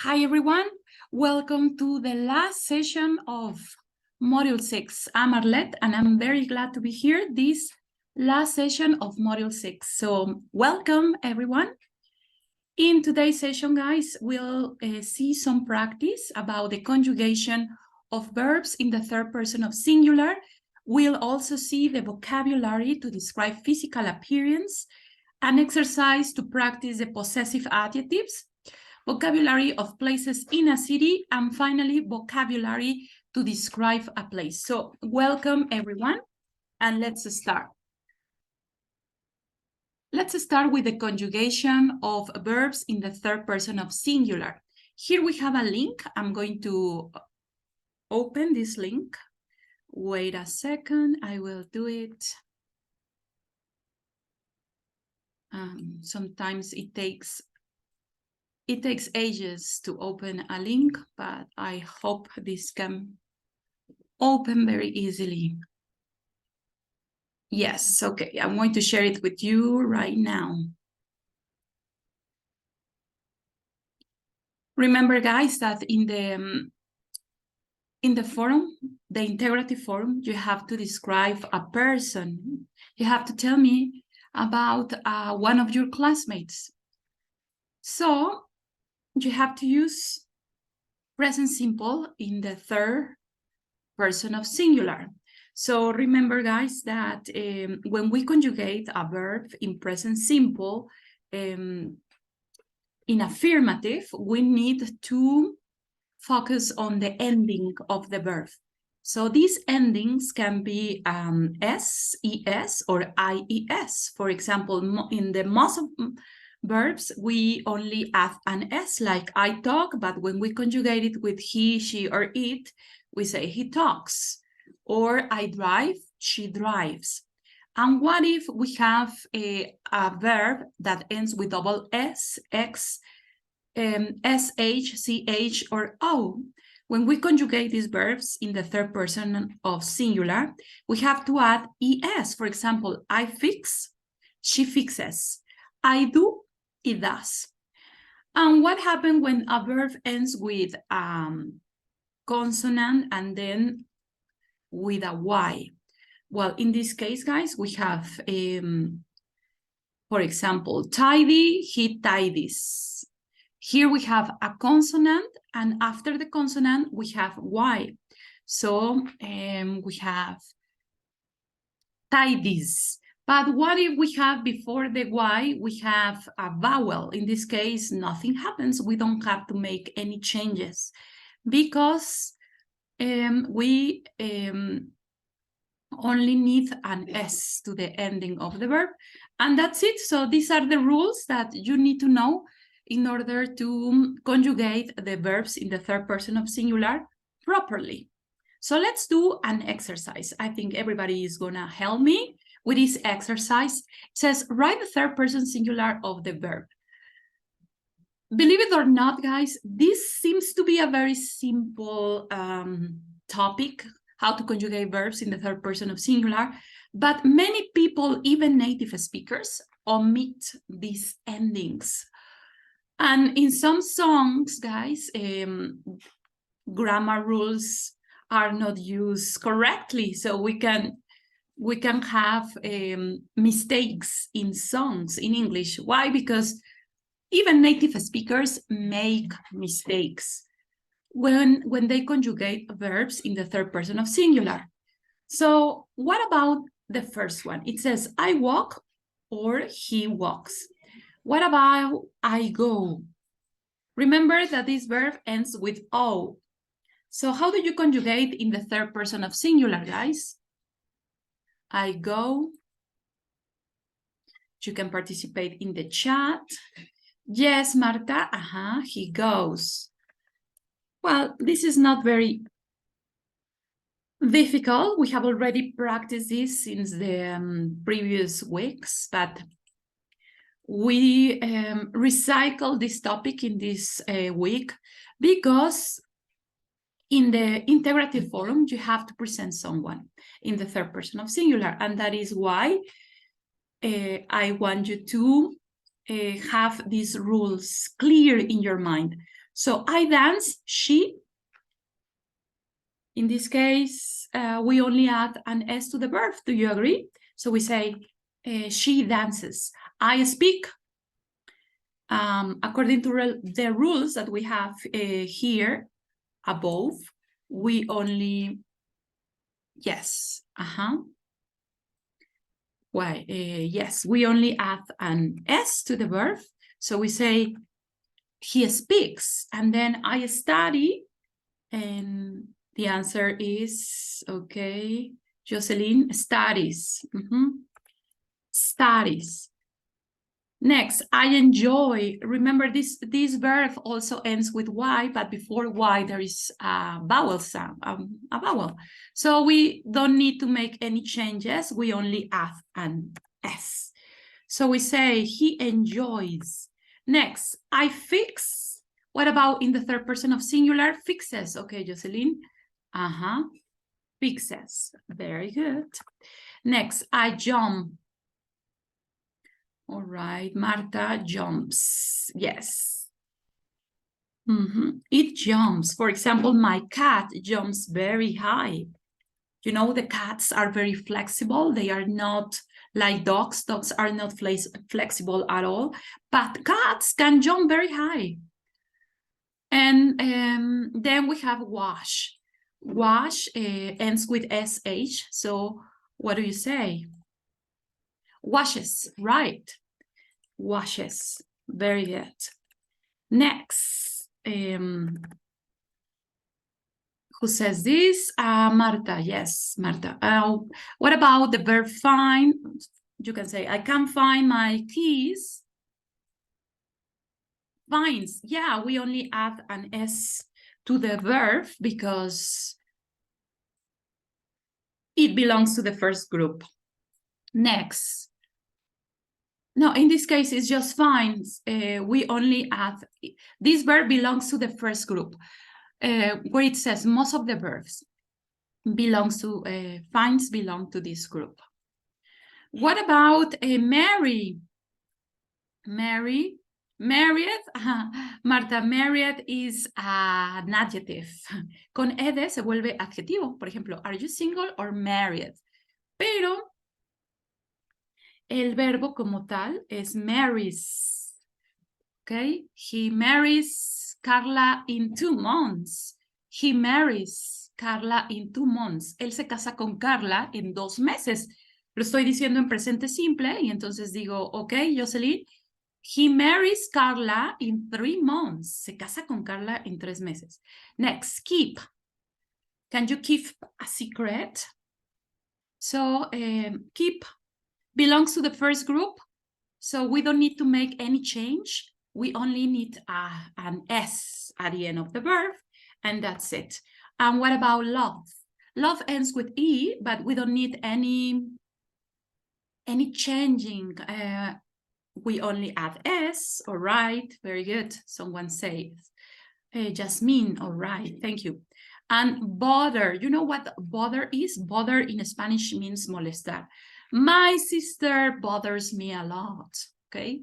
Hi, everyone. Welcome to the last session of Module 6. I'm Arlette, and I'm very glad to be here this last session of Module 6. So welcome, everyone. In today's session, guys, we'll see some practice about the conjugation of verbs in the third person of singular. We'll also see the vocabulary to describe physical appearance, an exercise to practice the possessive adjectives, vocabulary of places in a city, and finally, vocabulary to describe a place. So welcome, everyone, and let's start. Let's start with the conjugation of verbs in the third person of singular. Here we have a link. I'm going to open this link. Wait a second, I will do it. Sometimes it takes ages to open a link, but I hope this can open very easily. Yes, okay, I'm going to share it with you right now. Remember, guys, that in the form, the integrative form, you have to describe a person. You have to tell me about one of your classmates. So you have to use present simple in the third person of singular. So remember, guys, that when we conjugate a verb in present simple, in affirmative, we need to focus on the ending of the verb. So these endings can be S, ES, or IES. For example, in the most of verbs, we only add an S, like I talk, but when we conjugate it with he, she, or it, we say he talks. Or I drive, she drives. And what if we have a verb that ends with double S, X, SH, CH, or O? When we conjugate these verbs in the third person of singular, we have to add ES. For example, I fix, she fixes. I do, it does. And what happens when a verb ends with consonant and then with a Y? Well, in this case, guys, we have, for example, tidy, he tidies. Here we have a consonant, and after the consonant, we have Y. So we have tidies. But what if we have before the Y, we have a vowel? In this case, nothing happens. We don't have to make any changes because we only need an S to the ending of the verb. And that's it. So these are the rules that you need to know in order to conjugate the verbs in the third person of singular properly. So let's do an exercise. I think everybody is gonna help me with this exercise. It says, write the third person singular of the verb. Believe it or not, guys, this seems to be a very simple topic, how to conjugate verbs in the third person of singular, but many people, even native speakers, omit these endings. And in some songs, guys, grammar rules are not used correctly, so we can have mistakes in songs in English. Why? Because even native speakers make mistakes when they conjugate verbs in the third person of singular. So what about the first one? It says, I walk or he walks. What about I go? Remember that this verb ends with O. So how do you conjugate in the third person of singular, guys? I go. You can participate in the chat. Yes, Marta, he goes. Well, this is not very difficult. We have already practiced this since the previous weeks, but we recycle this topic in this week because in the integrative form, you have to present someone in the third person of singular, and that is why I want you to have these rules clear in your mind. So I dance, she. In this case, we only add an S to the verb. Do you agree? So we say, she dances. I speak. According to the rules that we have here above, we only, yes, Why? Yes, we only add an S to the verb. So we say, he speaks, and then I study, and the answer is, okay, Jocelyn, studies. Studies. Next, I enjoy. Remember, this verb also ends with Y, but before Y, there is a vowel sound, a vowel. So we don't need to make any changes. We only add an S. So we say, he enjoys. Next, I fix. What about in the third person of singular? Fixes. Okay, Jocelyn. Fixes. Very good. Next, I jump. All right, Marta jumps. Yes. It jumps. For example, my cat jumps very high. You know, the cats are very flexible. They are not like dogs. Dogs are not flexible at all. But cats can jump very high. And then we have wash. Wash ends with SH. So what do you say? Washes, right? Washes. Very good. Next. Who says this? Marta. Yes, Marta. What about the verb find? You can say, I can't find my keys. Finds. Yeah, we only add an S to the verb because it belongs to the first group. Next. No, in this case, it's just finds. We only add, this verb belongs to the first group, where it says most of the verbs belongs to, finds belong to this group. What about Mary? Mary, married, Marta, married is an adjective. Con ed se vuelve adjetivo. Por ejemplo, are you single or married? Pero el verbo como tal es marries. Okay, he marries Carla in 2 months. He marries Carla in 2 months. Él se casa con Carla en 2 meses. Lo estoy diciendo en presente simple y entonces digo, ok, Jocelyn, he marries Carla in 3 months. Se casa con Carla en 3 meses. Next, keep. Can you keep a secret? So, keep belongs to the first group. So we don't need to make any change. We only need an S at the end of the verb, and that's it. And what about love? Love ends with E, but we don't need any changing. We only add S. All right, very good. Someone says, Jasmine, all right, thank you. And bother, you know what bother is? Bother in Spanish means molestar. My sister bothers me a lot, okay?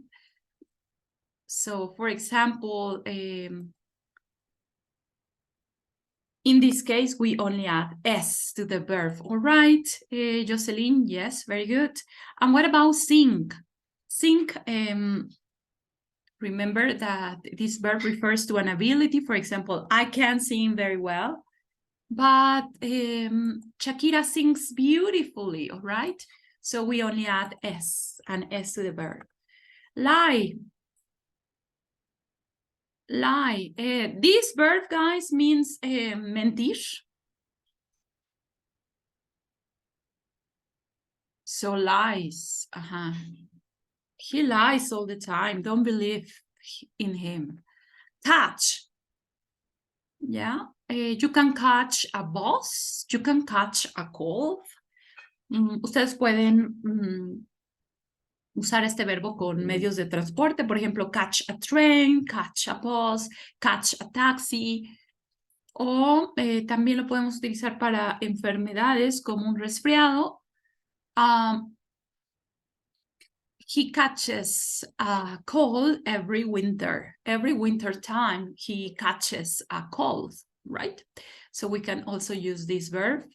So, for example, in this case, we only add S to the verb. All right, Jocelyn, yes, very good. And what about sing? Sing, remember that this verb refers to an ability. For example, I can sing very well, but Shakira sings beautifully, all right? So we only add S, an S to the verb. Lie. Lie. This verb, guys, means mentir. So lies. He lies all the time. Don't believe in him. Touch. Yeah. You can catch a bus. You can catch a cold. Ustedes pueden usar este verbo con medios de transporte. Por ejemplo, catch a train, catch a bus, catch a taxi. O también lo podemos utilizar para enfermedades como un resfriado. He catches a cold every winter. Every winter time he catches a cold, right? So we can also use this verb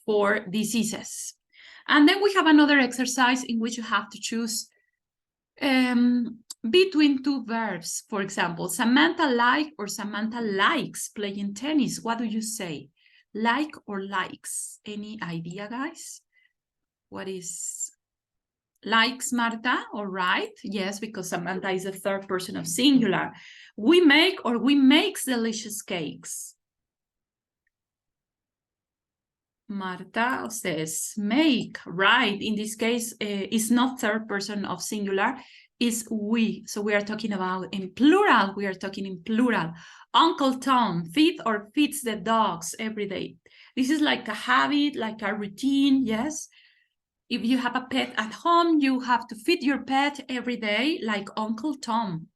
for diseases. And then we have another exercise in which you have to choose between two verbs. For example, Samantha like or Samantha likes playing tennis. What do you say? Like or likes? Any idea, guys? What is likes, Marta? All right. Yes, because Samantha is the third person of singular. We make or we makes delicious cakes. Marta says make, right? In this case, it's not third person of singular, it's we. So we are talking about in plural. We are talking in plural. Uncle Tom feeds or feeds the dogs every day. This is like a habit, like a routine, yes? If you have a pet at home, you have to feed your pet every day, like Uncle Tom.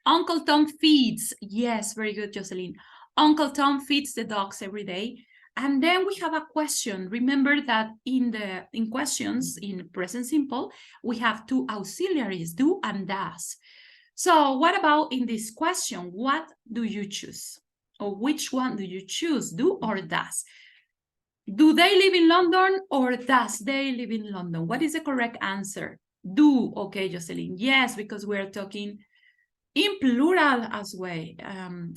Uncle Tom feeds. Yes, very good, Jocelyn. Uncle Tom feeds the dogs every day. And then we have a question. Remember that in questions, in present simple, we have two auxiliaries, do and does. So what about in this question? What do you choose? Or which one do you choose, do or does? Do they live in London or does they live in London? What is the correct answer? Do. Okay, Jocelyn. Yes, because we're talking in plural as well.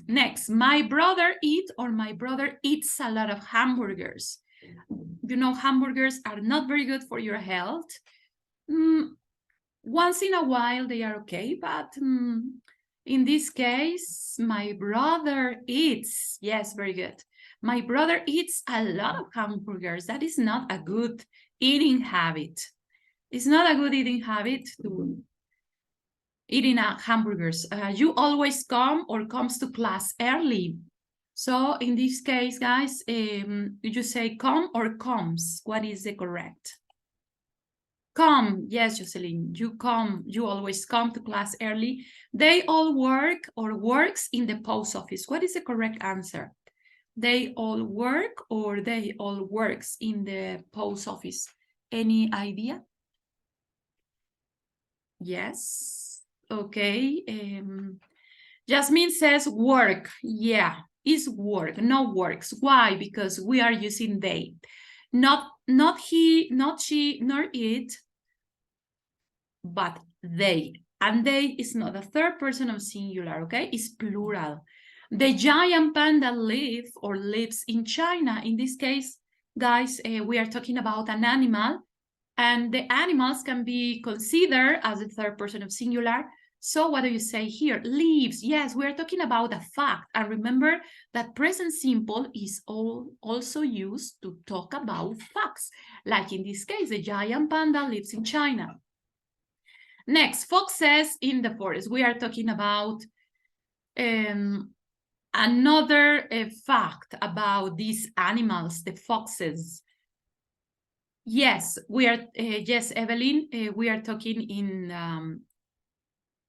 Next, my brother eats or my brother eats a lot of hamburgers. You know, hamburgers are not very good for your health. Once in a while, they are okay, but in this case, my brother eats. Yes, very good. My brother eats a lot of hamburgers. That is not a good eating habit. It's not a good eating habit to eating hamburgers. You always come or comes to class early. So in this case, guys, you say come or comes. What is the correct? Come. Yes, Jocelyn, you come. You always come to class early. They all work or works in the post office. What is the correct answer? They all work or they all works in the post office. Any idea? Yes. Okay. Jasmine says work. Yeah, it's work, no works. Why? Because we are using they. Not he, not she, nor it, but they. And they is not a third person of singular, okay? It's plural. The giant panda lives in China. In this case, guys, we are talking about an animal, and the animals can be considered as a third person of singular. So what do you say here? Lives. Yes, we are talking about a fact. And remember that present simple is also used to talk about facts. Like in this case, the giant panda lives in China. Next, foxes in the forest. We are talking about another fact about these animals, the foxes. Yes, we are. Yes, Evelyn, we are talking in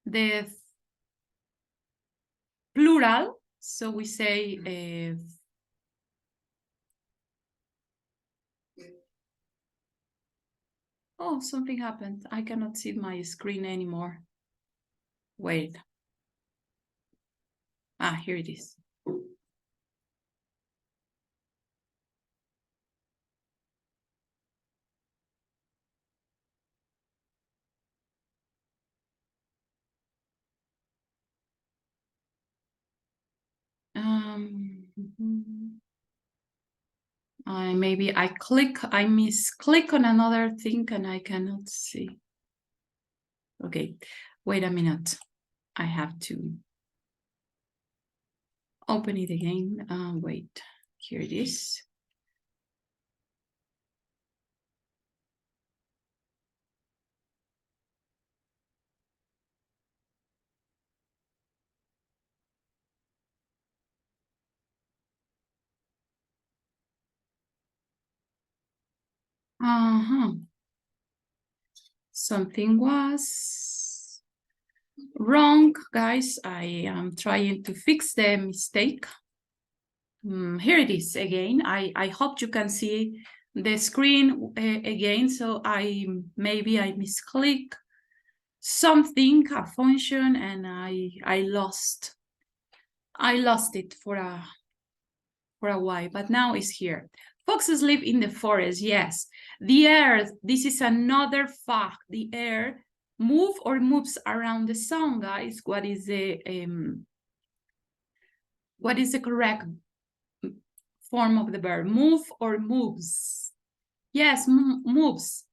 the plural. So we say oh, something happened. I cannot see my screen anymore. Wait. Ah, here it is. Maybe I misclick on another thing and I cannot see. Okay, wait a minute. I have to open it again. Wait, here it is. Something was wrong, guys. I am trying to fix the mistake. Here it is again. I hope you can see the screen again. So maybe I misclick. something, a function, and I lost it for a while, but now it's here. Foxes live in the forest, yes. The earth, this is another fact. The earth moves around the sun, guys. What is the correct form of the verb? Move or moves? Yes, moves.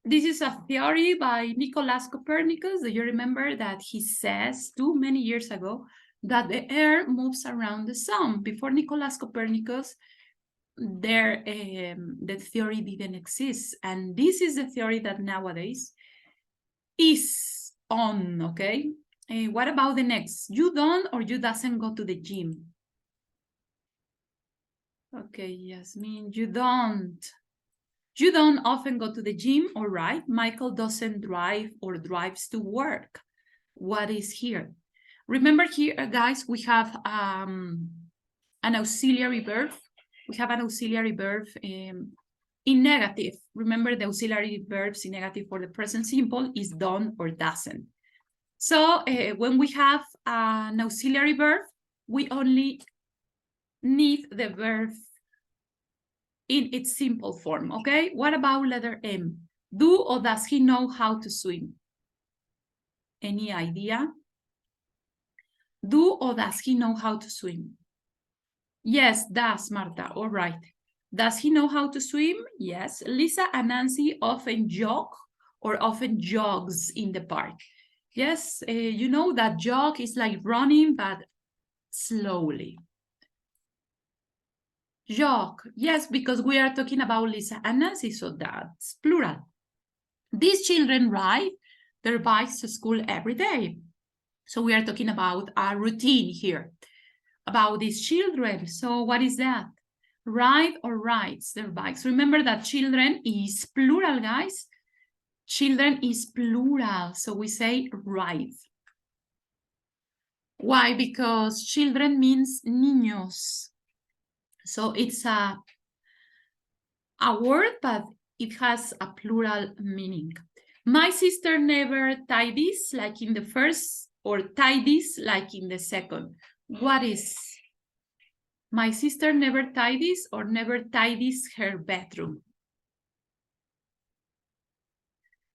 This is a theory by Nicholas Copernicus. Do you remember that he says too many years ago that the earth moves around the sun? Before Nicholas Copernicus, the theory didn't exist. And this is the theory that nowadays is on, okay? What about the next? You don't or you doesn't go to the gym? Okay, Yasmin, you don't. You don't often go to the gym, all right? Michael doesn't drive or drives to work. What is here? Remember here, guys, we have an auxiliary verb. We have an auxiliary verb in negative. Remember, the auxiliary verbs in negative for the present simple is done or doesn't. So when we have an auxiliary verb, we only need the verb in its simple form, okay? What about letter M? Do or does he know how to swim? Any idea? Do or does he know how to swim? Yes, does, Marta, all right. Does he know how to swim? Yes. Lisa and Nancy often jog or often jogs in the park. Yes, you know that jog is like running, but slowly. Jog, yes, because we are talking about Lisa and Nancy, so that's plural. These children ride their bikes to school every day. So we are talking about a routine here, about these children. So what is that? Ride or rides their bikes. Remember that children is plural, guys. Children is plural, so we say ride. Why? Because children means niños. So it's a word, but it has a plural meaning. My sister never tidies like in the first or tidies like in the second. What is? My sister never tidies or never tidies her bedroom.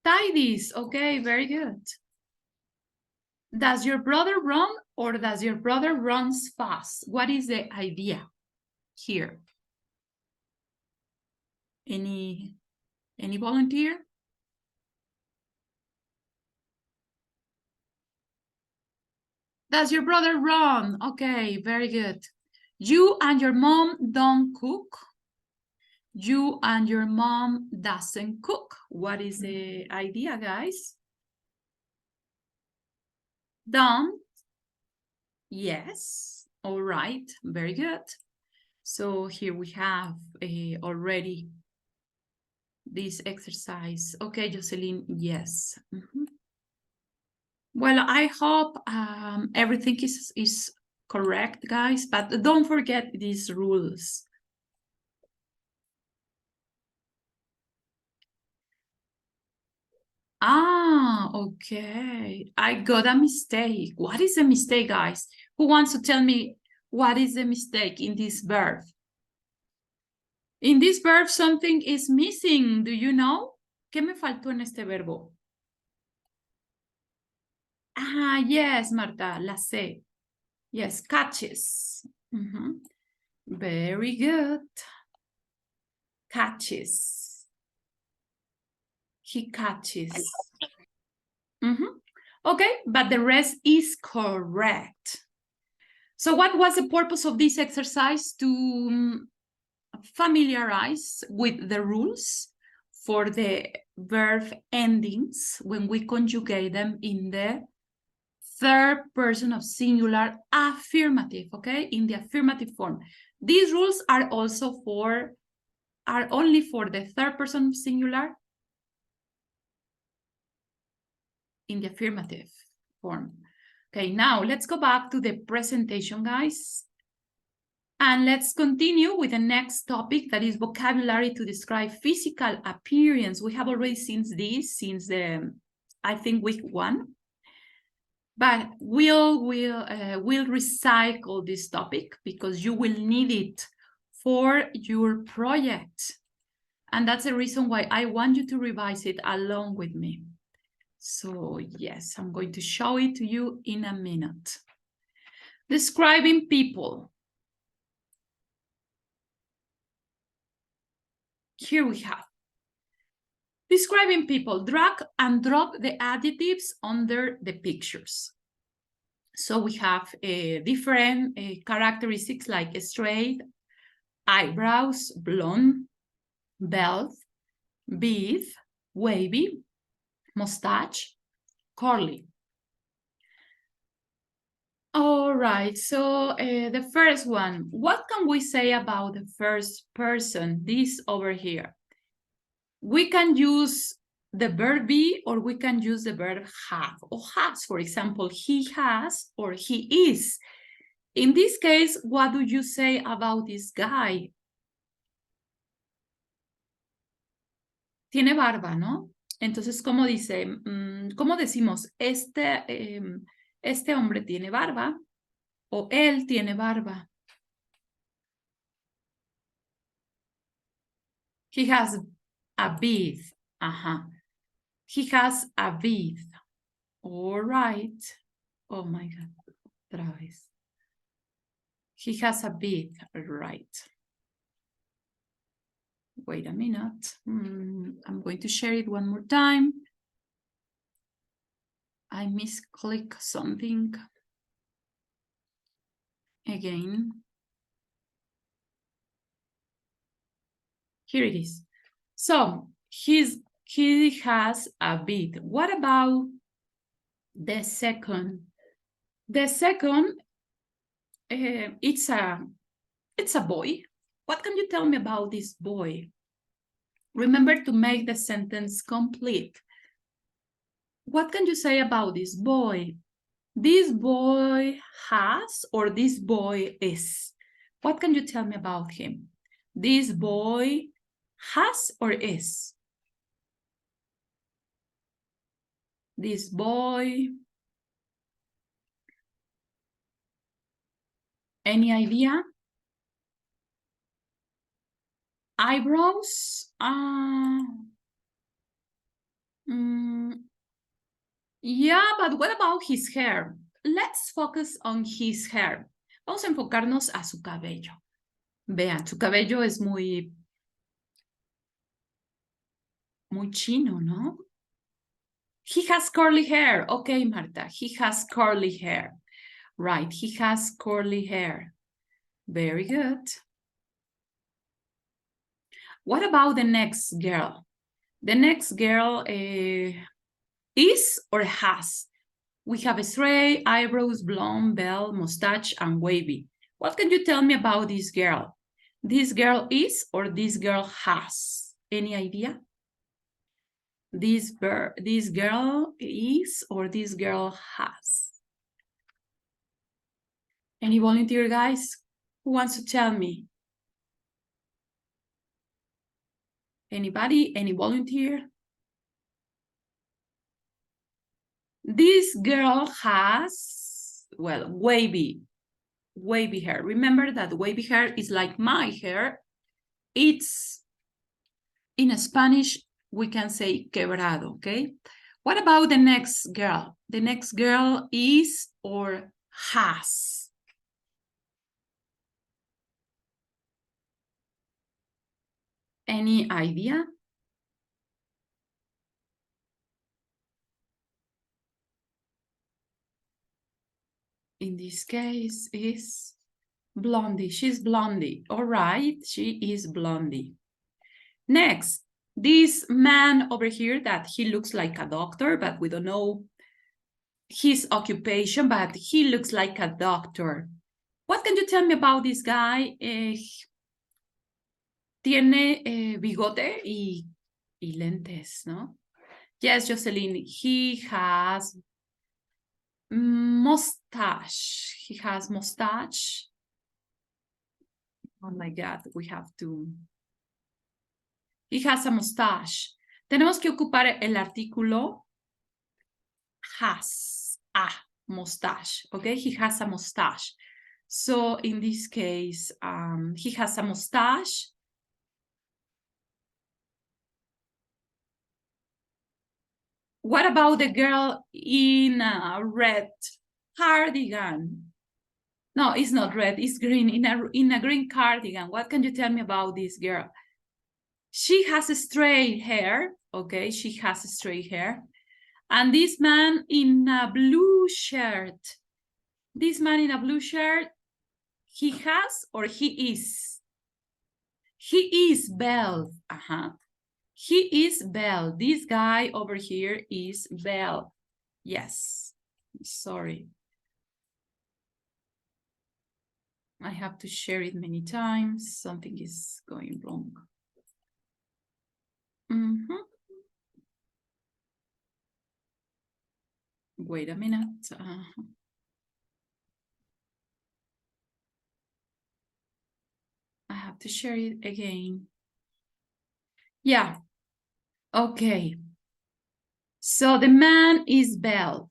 Tidies, okay, very good. Does your brother run or does your brother runs fast? What is the idea here? Any volunteer? Does your brother run? Okay, very good. You and your mom don't cook. You and your mom doesn't cook. What is the idea, guys? Don't. Yes. All right. Very good. So here we have already this exercise. Okay, Jocelyn, yes. Well, I hope everything is correct, guys, but don't forget these rules. Ah, okay. I got a mistake. What is the mistake, guys? Who wants to tell me what is the mistake in this verb? In this verb, something is missing. Do you know? ¿Qué me faltó en este verbo? Ah, yes, Marta, la C. Yes, catches. Very good. Catches. He catches. Okay, but the rest is correct. So what was the purpose of this exercise? To familiarize with the rules for the verb endings when we conjugate them in the third person of singular affirmative, okay? In the affirmative form. These rules are also only for the third person singular in the affirmative form. Okay, now let's go back to the presentation, guys. And let's continue with the next topic, that is vocabulary to describe physical appearance. We have already seen this since the I think week 1. But we'll recycle this topic because you will need it for your project. And that's the reason why I want you to revise it along with me. So yes, I'm going to show it to you in a minute. Describing people. Here we have. Describing people, drag and drop the adjectives under the pictures. So we have different characteristics like straight, eyebrows, blonde, belt, bead, wavy, mustache, curly. All right, so the first one, what can we say about the first person, this over here? We can use the verb be or we can use the verb have or has. For example, he has or he is. In this case, what do you say about this guy? Tiene barba, ¿no? Entonces, ¿cómo dice? ¿Cómo decimos? Este hombre tiene barba o él tiene barba. He has a beard. Ajá. He has a beard. All right. Oh my God. Otra vez. He has a beard. Right. Wait a minute. I'm going to share it one more time. I misclick something. Again. Here it is. So he has a beard. What about the second? The second, it's a boy. What can you tell me about this boy? Remember to make the sentence complete. What can you say about this boy? This boy has or this boy is? What can you tell me about him? This boy has or is? This boy. Any idea? Eyebrows? Yeah, but what about his hair? Let's focus on his hair. Vamos a enfocarnos a su cabello. Vean, su cabello es muy chino, ¿no? He has curly hair. Okay, Marta, he has curly hair. Right, he has curly hair. Very good. What about the next girl? The next girl is or has? We have straight, eyebrows, blonde, belle, mustache, and wavy. What can you tell me about this girl? This girl is or this girl has? Any idea? This girl is or this girl has? Any volunteer, guys? Who wants to tell me? Anybody? Any volunteer? This girl has, well, wavy hair. Remember that wavy hair is like my hair. It's, in Spanish, we can say quebrado, okay? What about the next girl? The next girl is or has? Any idea? In this case is blondie. She's blondie. All right, she is blondie. Next, this man over here that he looks like a doctor, but we don't know his occupation, but he looks like a doctor. What can you tell me about this guy? Tiene bigote y lentes, ¿no? Yes, Jocelyn, he has mustache. He has mustache. Oh my God, we have to. He has a mustache. Tenemos que ocupar el artículo has a mustache, okay? He has a mustache. So in this case, he has a mustache. What about the girl in a red cardigan? No, it's not red, it's green, in a green cardigan. What can you tell me about this girl? She has straight hair, okay? She has straight hair. And this man in a blue shirt. This man in a blue shirt, he has or he is? He is bald. He is bald. This guy over here is bald. Yes. Sorry. I have to share it many times. Something is going wrong. Wait a minute. I have to share it again. Yeah. Okay. So the man is bald.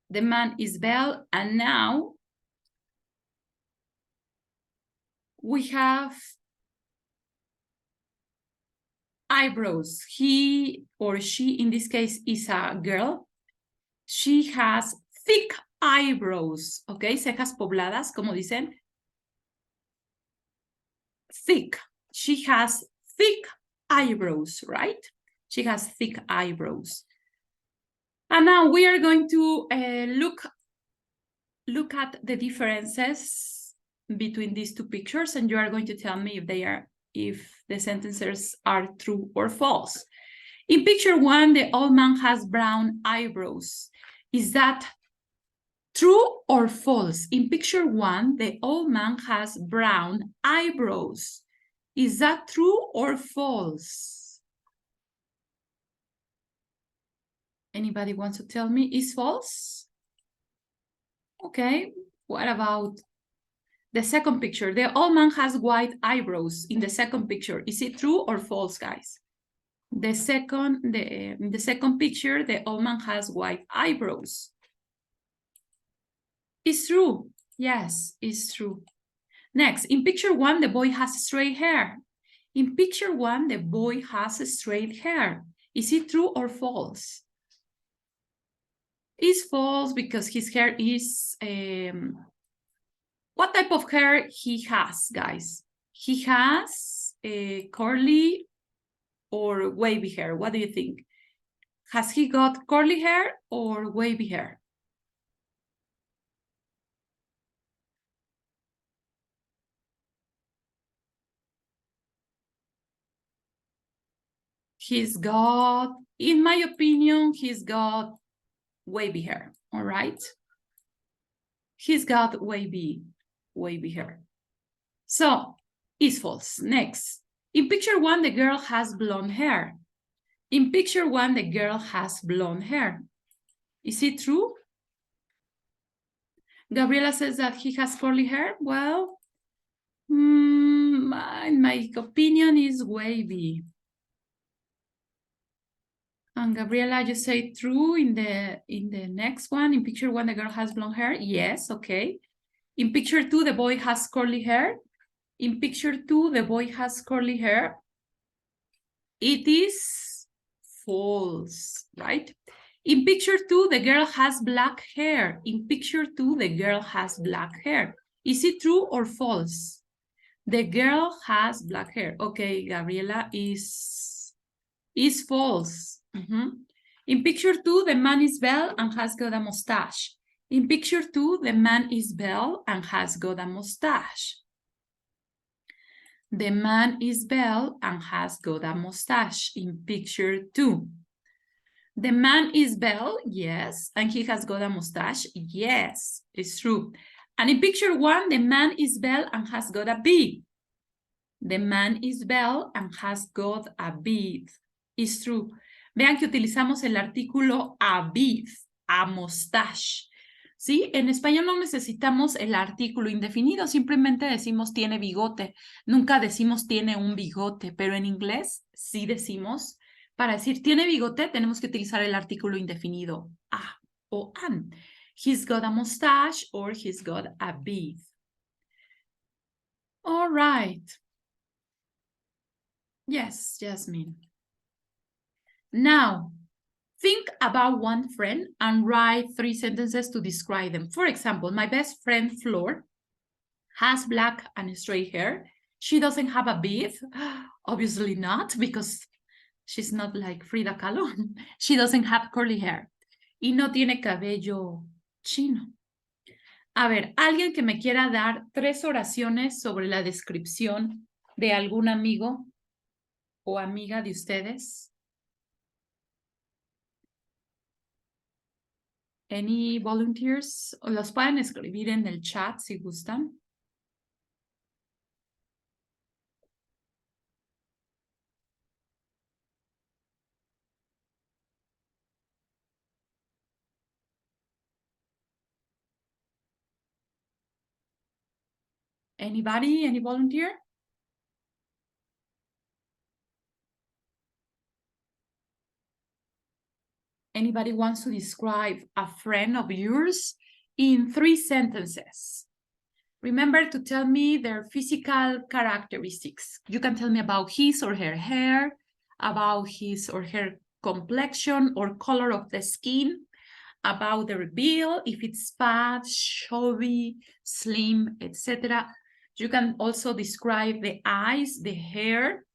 The man is bald, and now we have eyebrows. He or she, in this case, is a girl. She has thick eyebrows, okay? Cejas pobladas, como dicen. Thick. She has thick eyebrows, right? She has thick eyebrows. And now we are going to look at the differences between these two pictures, and you are going to tell me if the sentences are true or false. In picture one, the old man has brown eyebrows. Is that true or false? In picture one, the old man has brown eyebrows. Is that true or false? Anybody wants to tell me? Is false? Okay, what about the second picture? The old man has white eyebrows in the second picture. Is it true or false, guys? The second picture, the old man has white eyebrows. It's true. Yes, it's true. Next, in picture one, the boy has straight hair. In picture one, the boy has straight hair. Is it true or false? It's false because his hair is... what type of hair he has, guys? He has curly or wavy hair. What do you think? Has he got curly hair or wavy hair? He's got, in my opinion, he's got wavy hair, all right? He's got wavy hair. So, it's false. Next. In picture one, the girl has blonde hair. In picture one, the girl has blonde hair. Is it true? Gabriela says that he has curly hair. Well, in my opinion, is wavy. And Gabriela, you say true in the next one. In picture one, the girl has blonde hair. Yes, okay. In picture two, the boy has curly hair. In picture two, the boy has curly hair. It is false, right? In picture two, the girl has black hair. In picture two, the girl has black hair. Is it true or false? The girl has black hair. Okay, Gabriela, is false. In picture two, the man is bald and has got a mustache. In picture two, the man is bald and has got a mustache. The man is bald and has got a mustache in picture two. The man is bald, yes, and he has got a mustache, yes, it's true. And in picture one, the man is bald and has got a beard. The man is bald and has got a beard. It's true. Vean que utilizamos el artículo a beard, a mustache. ¿Sí? En español no necesitamos el artículo indefinido, simplemente decimos tiene bigote. Nunca decimos tiene un bigote, pero en inglés sí decimos Para decir tiene bigote, tenemos que utilizar el artículo indefinido a o an. He's got a mustache or he's got a beard. All right. Yes, Jasmine. Now, think about one friend and write 3 sentences to describe them. For example, my best friend, Flor, has black and straight hair. She doesn't have a beard. Obviously not, because she's not like Frida Kahlo. She doesn't have curly hair. Y no tiene cabello chino. A ver, alguien que me quiera dar 3 oraciones sobre la descripción de algún amigo o amiga de ustedes. Any volunteers? O los pueden escribir en el chat si gustan. Anybody? Any volunteer? Anybody wants to describe a friend of yours in 3 sentences? Remember to tell me their physical characteristics. You can tell me about his or her hair, about his or her complexion or color of the skin, about their build, if it's fat, chubby, slim, etc. You can also describe the eyes, the hair,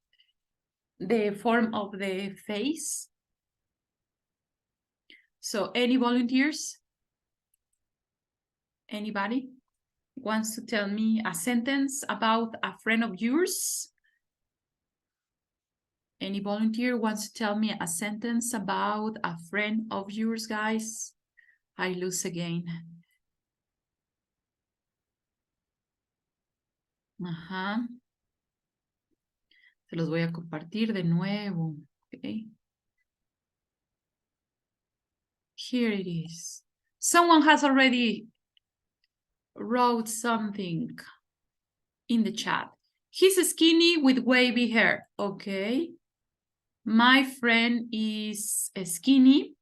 the form of the face. So any volunteers? Anybody wants to tell me a sentence about a friend of yours? Any volunteer wants to tell me a sentence about a friend of yours, guys? I lose again. Ajá. Se los voy a compartir de nuevo. Okay. Here it is. Someone has already wrote something in the chat. He's skinny with wavy hair. Okay. My friend is skinny.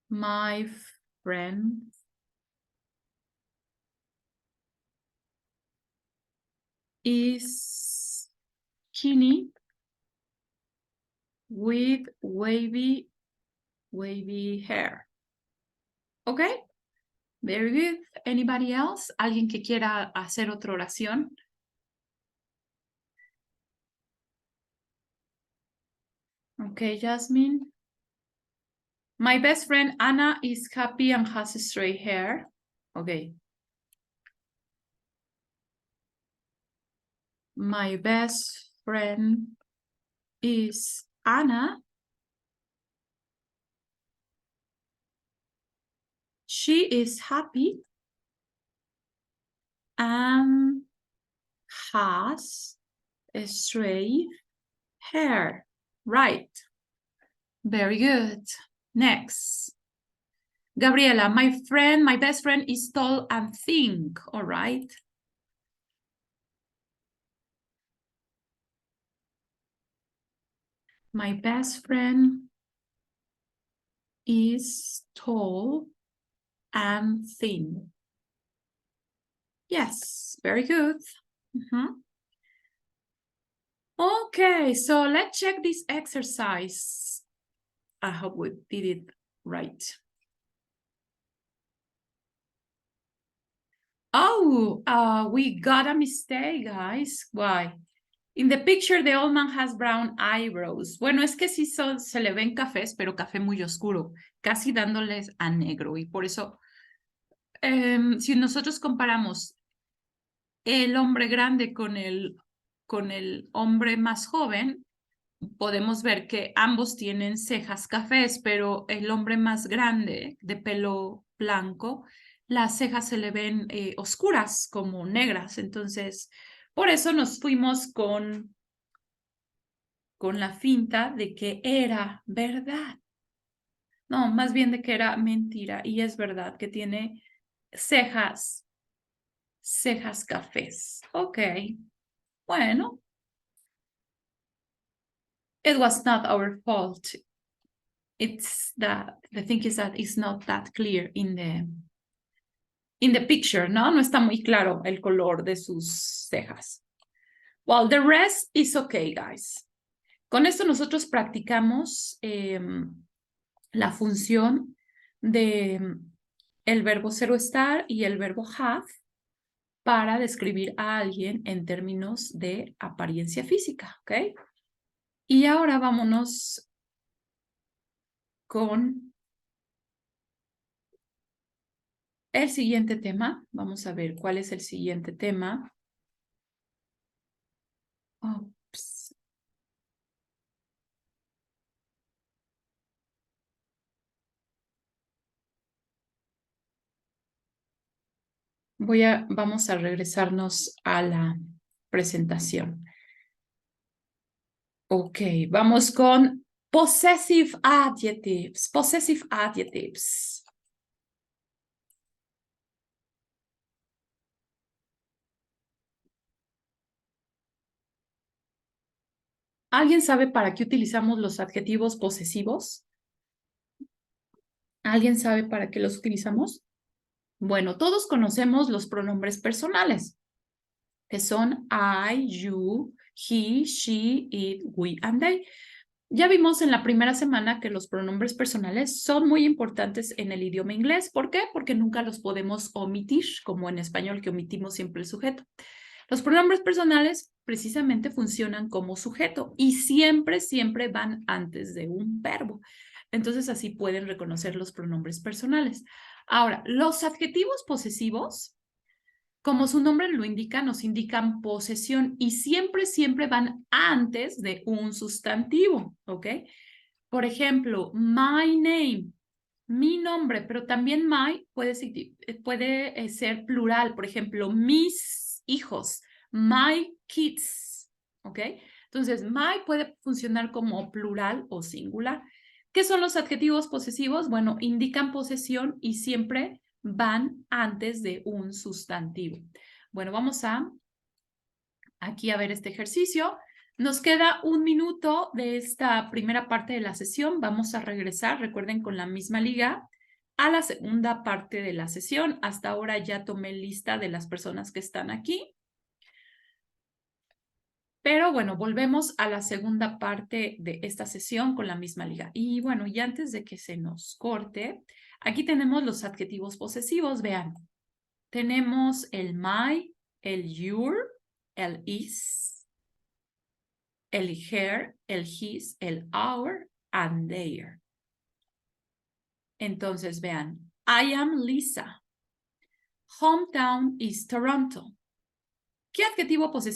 My friend is skinny with wavy hair. Okay, very good. Anybody else? ¿Alguien que quiera hacer otra oración? Okay, Jasmine. My best friend Anna is happy and has straight hair. Okay. My best friend is Anna. She is happy and has straight hair. Right. Very good. Next. Gabriela, my best friend is tall and thin. All right. My best friend is tall and thin. Yes, very good. Okay, so let's check this exercise. I hope we did it right. Oh, we got a mistake, guys. Why? In the picture, the old man has brown eyebrows. Bueno, es que sí se le ven cafés, pero café muy oscuro, casi dándoles a negro. Y por eso, si nosotros comparamos el hombre grande con el hombre más joven, podemos ver que ambos tienen cejas cafés, pero el hombre más grande, de pelo blanco, las cejas se le ven oscuras, como negras. Entonces, por eso nos fuimos con la finta de que era verdad. No, más bien de que era mentira. Y es verdad que tiene cejas cafés. Ok, bueno. It was not our fault. It's that the thing is that it's not that clear in the picture, ¿no? No está muy claro el color de sus cejas. Well, the rest is okay, guys. Con esto nosotros practicamos la función de el verbo zero estar y el verbo have para describir a alguien en términos de apariencia física, ¿ok? Y ahora vámonos con el siguiente tema. Vamos a ver cuál es el siguiente tema. Oops. Vamos a regresarnos a la presentación. Ok, vamos con possessive adjectives. Possessive adjectives. ¿Alguien sabe para qué utilizamos los adjetivos posesivos? ¿Alguien sabe para qué los utilizamos? Bueno, todos conocemos los pronombres personales, que son I, you, he, she, it, we, and they. Ya vimos en la primera semana que los pronombres personales son muy importantes en el idioma inglés. ¿Por qué? Porque nunca los podemos omitir, como en español que omitimos siempre el sujeto. Los pronombres personales precisamente funcionan como sujeto y siempre van antes de un verbo. Entonces así pueden reconocer los pronombres personales. Ahora, los adjetivos posesivos, como su nombre lo indica, nos indican posesión y siempre van antes de un sustantivo, ¿ok? Por ejemplo, my name, mi nombre, pero también my puede ser plural. Por ejemplo, mis hijos, my kids, ¿ok? Entonces, my puede funcionar como plural o singular. ¿Qué son los adjetivos posesivos? Bueno, indican posesión y siempre van antes de un sustantivo. Bueno, vamos aquí a ver este ejercicio. Nos queda 1 minuto de esta primera parte de la sesión. Vamos a regresar, recuerden, con la misma liga a la segunda parte de la sesión. Hasta ahora ya tomé lista de las personas que están aquí. Pero bueno, volvemos a la segunda parte de esta sesión con la misma liga. Y bueno, y antes de que se nos corte, aquí tenemos los adjetivos posesivos. Vean, tenemos el my, el your, el is, el her, el his, el our, and their. Entonces vean, I am Lisa. Hometown is Toronto. ¿Qué adjetivo posesivo